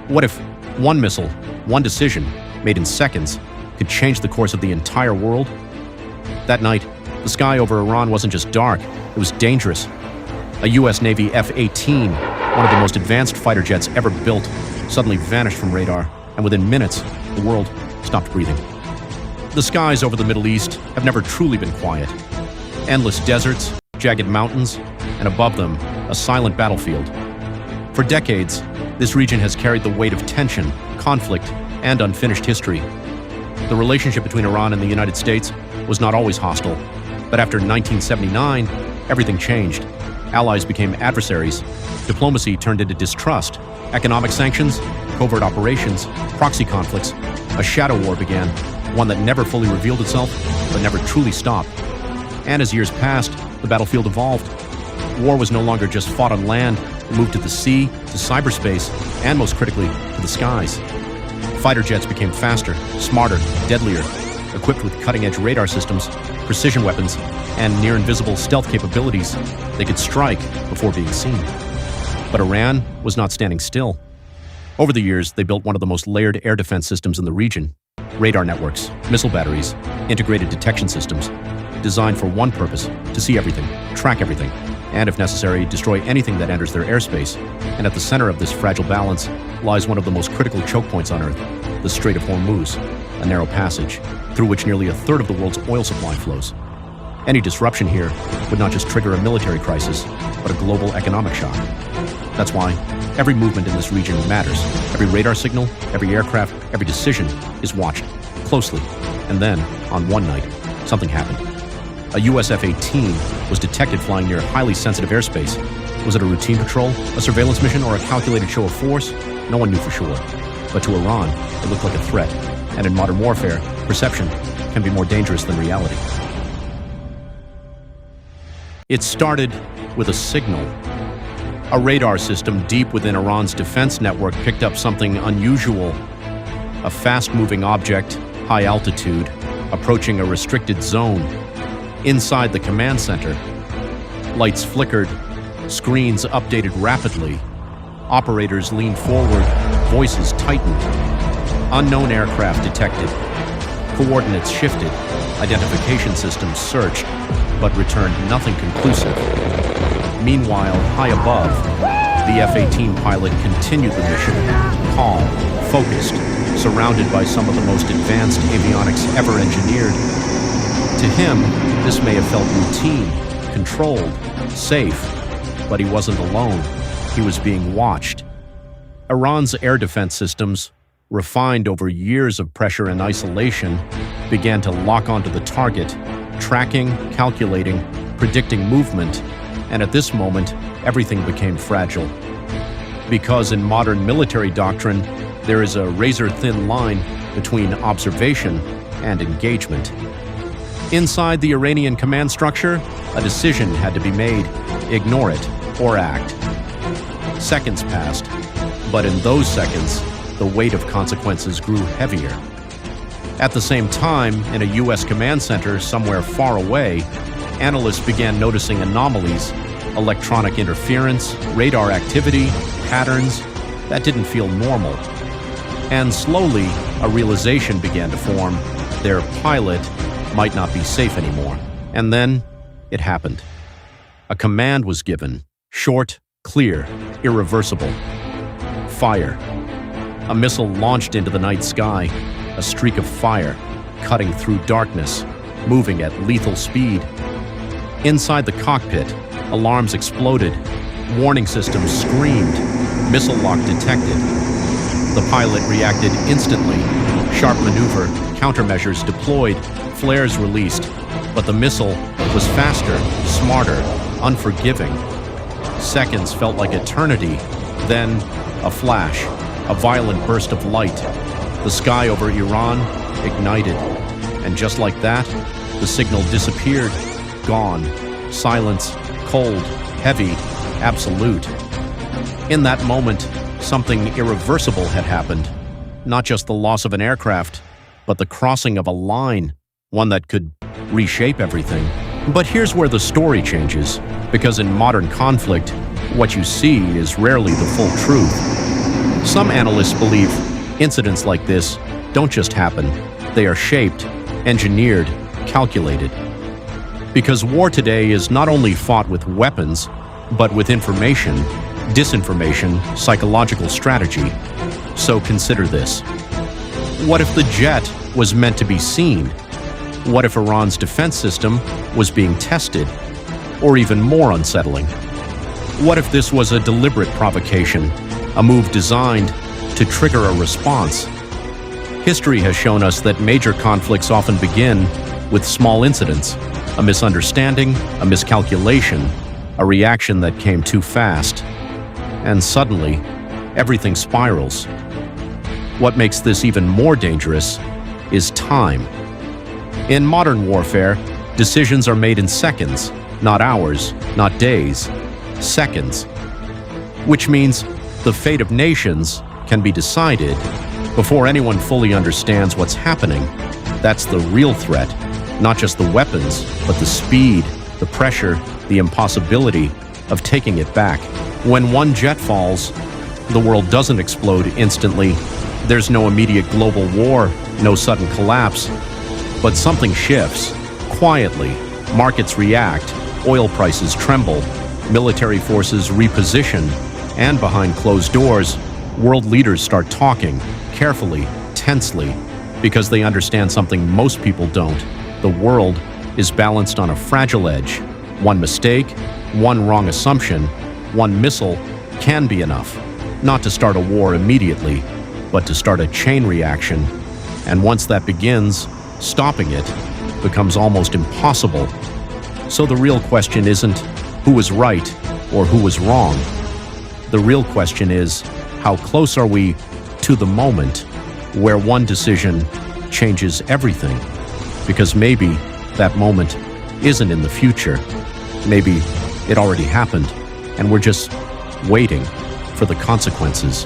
What if one missile, one decision, made in seconds, could change the course of the entire world? That night, the sky over Iran wasn't just dark, it was dangerous. A U.S. Navy F-18, one of the most advanced fighter jets ever built, suddenly vanished from radar, and within minutes, the world stopped breathing. The skies over the Middle East have never truly been quiet. Endless deserts, jagged mountains, and above them, a silent battlefield. For decades, this region has carried the weight of tension, conflict, and unfinished history. The relationship between Iran and the United States was not always hostile, but after 1979, everything changed. Allies became adversaries, diplomacy turned into distrust, economic sanctions, covert operations, proxy conflicts. A shadow war began, one that never fully revealed itself, but never truly stopped. And as years passed, the battlefield evolved. War was no longer just fought on land, it moved to the sea, to cyberspace, and most critically, to the skies. Fighter jets became faster, smarter, deadlier, equipped with cutting-edge radar systems, precision weapons, and near-invisible stealth capabilities. They could strike before being seen. But Iran was not standing still. Over the years, they built one of the most layered air defense systems in the region. Radar networks, missile batteries, integrated detection systems, designed for one purpose: to see everything, track everything, and if necessary, destroy anything that enters their airspace. And at the center of this fragile balance lies one of the most critical choke points on Earth, the Strait of Hormuz, a narrow passage through which nearly a third of the world's oil supply flows. Any disruption here would not just trigger a military crisis, but a global economic shock. That's why every movement in this region matters. Every radar signal, every aircraft, every decision is watched closely. And then, on one night, something happened. A U.S. F-18 was detected flying near highly sensitive airspace. Was it a routine patrol, a surveillance mission, or a calculated show of force? No one knew for sure. But to Iran, it looked like a threat. And in modern warfare, perception can be more dangerous than reality. It started with a signal. A radar system deep within Iran's defense network picked up something unusual. A fast-moving object, high altitude, approaching a restricted zone. Inside the command center, lights flickered, screens updated rapidly. Operators leaned forward, voices tightened. Unknown aircraft detected. Coordinates shifted. Identification systems searched, but returned nothing conclusive. Meanwhile, high above, the F-18 pilot continued the mission, calm, focused, surrounded by some of the most advanced avionics ever engineered. To him, this may have felt routine, controlled, safe, but he wasn't alone. He was being watched. Iran's air defense systems, refined over years of pressure and isolation, began to lock onto the target, tracking, calculating, predicting movement, and at this moment, everything became fragile. Because in modern military doctrine, there is a razor-thin line between observation and engagement. Inside the Iranian command structure, a decision had to be made: ignore it or act. Seconds passed, but in those seconds, the weight of consequences grew heavier. At the same time, in a U.S. command center somewhere far away, analysts began noticing anomalies: electronic interference, radar activity, patterns that didn't feel normal. And slowly, a realization began to form: their pilot might not be safe anymore. And then, it happened. A command was given: short, clear, irreversible. Fire. A missile launched into the night sky, a streak of fire, cutting through darkness, moving at lethal speed. Inside the cockpit, alarms exploded, warning systems screamed, missile lock detected. The pilot reacted instantly. Sharp maneuver, countermeasures deployed, flares released. But the missile was faster, smarter, unforgiving. Seconds felt like eternity. Then, a flash, a violent burst of light. The sky over Iran ignited. And just like that, the signal disappeared, gone. Silence, cold, heavy, absolute. In that moment, something irreversible had happened. Not just the loss of an aircraft, but the crossing of a line, one that could reshape everything. But here's where the story changes, because in modern conflict, what you see is rarely the full truth. Some analysts believe incidents like this don't just happen, they are shaped, engineered, calculated. Because war today is not only fought with weapons, but with information, disinformation, psychological strategy. So consider this. What if the jet was meant to be seen? What if Iran's defense system was being tested? Or even more unsettling, what if this was a deliberate provocation, a move designed to trigger a response? History has shown us that major conflicts often begin with small incidents, a misunderstanding, a miscalculation, a reaction that came too fast, and suddenly, everything spirals. What makes this even more dangerous is time. In modern warfare, decisions are made in seconds, not hours, not days, seconds. Which means the fate of nations can be decided before anyone fully understands what's happening. That's the real threat, not just the weapons, but the speed, the pressure, the impossibility of taking it back. When one jet falls, the world doesn't explode instantly. There's no immediate global war, no sudden collapse. But something shifts, quietly. Markets react, oil prices tremble, military forces reposition, and behind closed doors, world leaders start talking, carefully, tensely, because they understand something most people don't. The world is balanced on a fragile edge. One mistake, one wrong assumption, one missile can be enough, not to start a war immediately, but to start a chain reaction. And once that begins, stopping it becomes almost impossible. So the real question isn't who was right or who was wrong. The real question is, how close are we to the moment where one decision changes everything? Because maybe that moment isn't in the future. Maybe it already happened, and we're just waiting for the consequences.